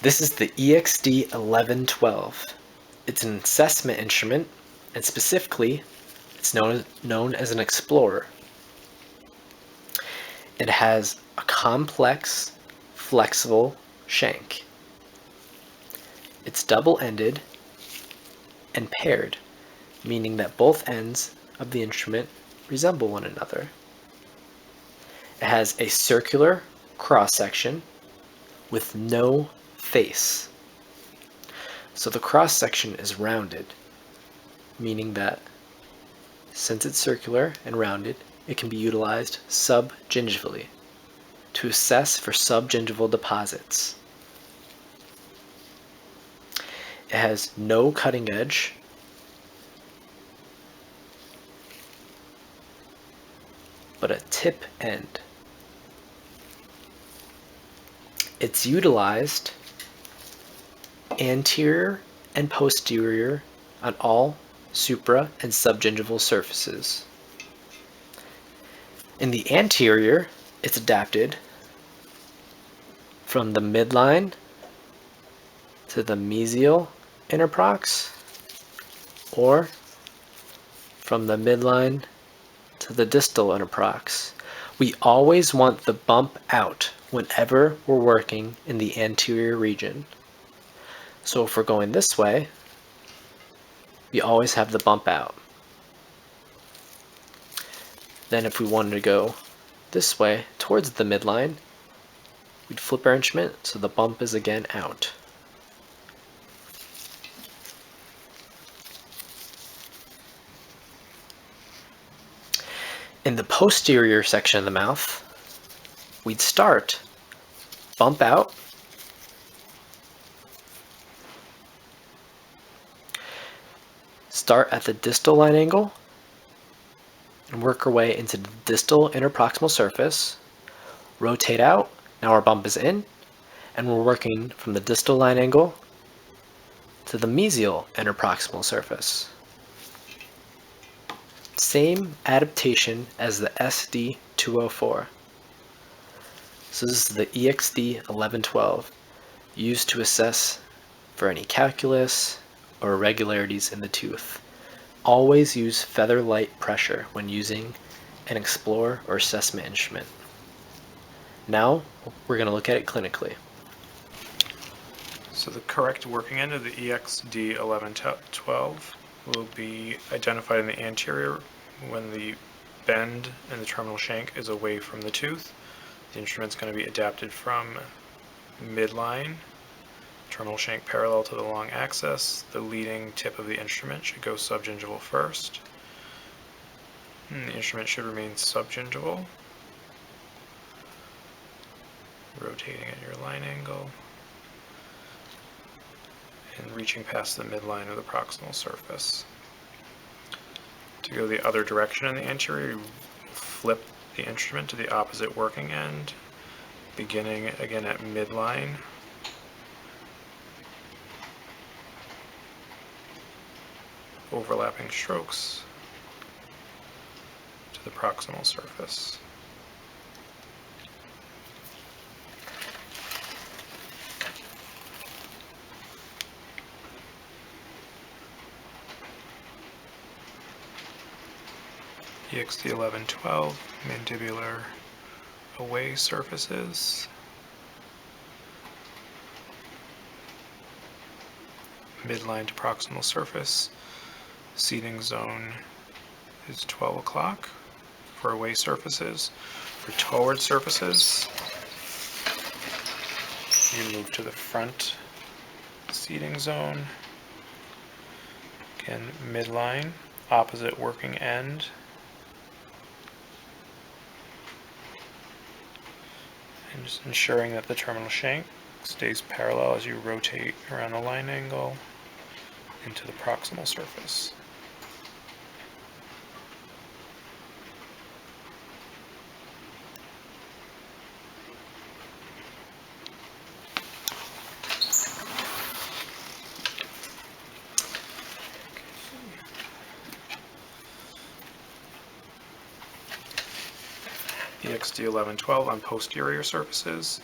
This is the EXD 1112. It's an assessment instrument, and specifically, it's known as an explorer. It has a complex, flexible shank. It's double-ended and paired, meaning that both ends of the instrument resemble one another. It has a circular cross-section with no face. So the cross-section is rounded, meaning that since it's circular and rounded, it can be utilized subgingivally to assess for subgingival deposits. It has no cutting edge, but a tip end. It's utilized anterior and posterior on all supra and subgingival surfaces. In the anterior, it's adapted from the midline to the mesial interprox, or from the midline to the distal interprox. We always want the bump out whenever we're working in the anterior region. So if we're going this way, we always have the bump out. Then if we wanted to go this way towards the midline, we'd flip our instrument so the bump is again out. In the posterior section of the mouth, we'd start bump out, start at the distal line angle, and work our way into the distal interproximal surface, rotate out, now our bump is in, and we're working from the distal line angle to the mesial interproximal surface. Same adaptation as the SD204. So this is the EXD 1112, used to assess for any calculus or irregularities in the tooth. Always use feather light pressure when using an explorer or assessment instrument. Now we're going to look at it clinically. So the correct working end of the EXD 1112 will be identified in the anterior when the bend in the terminal shank is away from the tooth. The instrument's going to be adapted from midline, terminal shank parallel to the long axis. The leading tip of the instrument should go subgingival first. The instrument should remain subgingival, rotating at your line angle and reaching past the midline of the proximal surface. To go the other direction in the anterior, you flip the instrument to the opposite working end, beginning again at midline, overlapping strokes to the proximal surface. EXD 1112, mandibular away surfaces. Midline to proximal surface. Seating zone is 12 o'clock for away surfaces. For toward surfaces, you move to the front seating zone. Again, midline, opposite working end. And just ensuring that the terminal shank stays parallel as you rotate around the line angle into the proximal surface. EXD 1112 on posterior surfaces.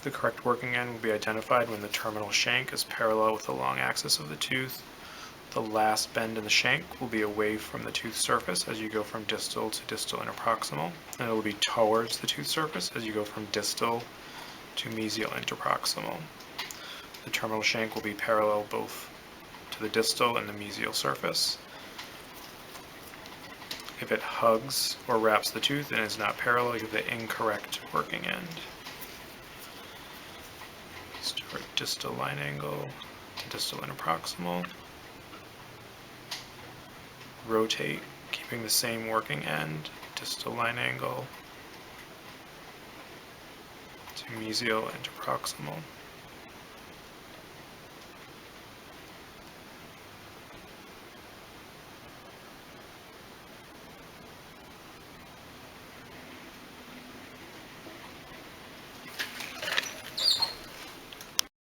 The correct working end will be identified when the terminal shank is parallel with the long axis of the tooth. The last bend in the shank will be away from the tooth surface as you go from distal to distal interproximal, and it will be towards the tooth surface as you go from distal to mesial interproximal. The terminal shank will be parallel both to the distal and the mesial surface. If it hugs or wraps the tooth and is not parallel, you have the incorrect working end. Start distal line angle to distal interproximal. Rotate, keeping the same working end, distal line angle to mesial interproximal.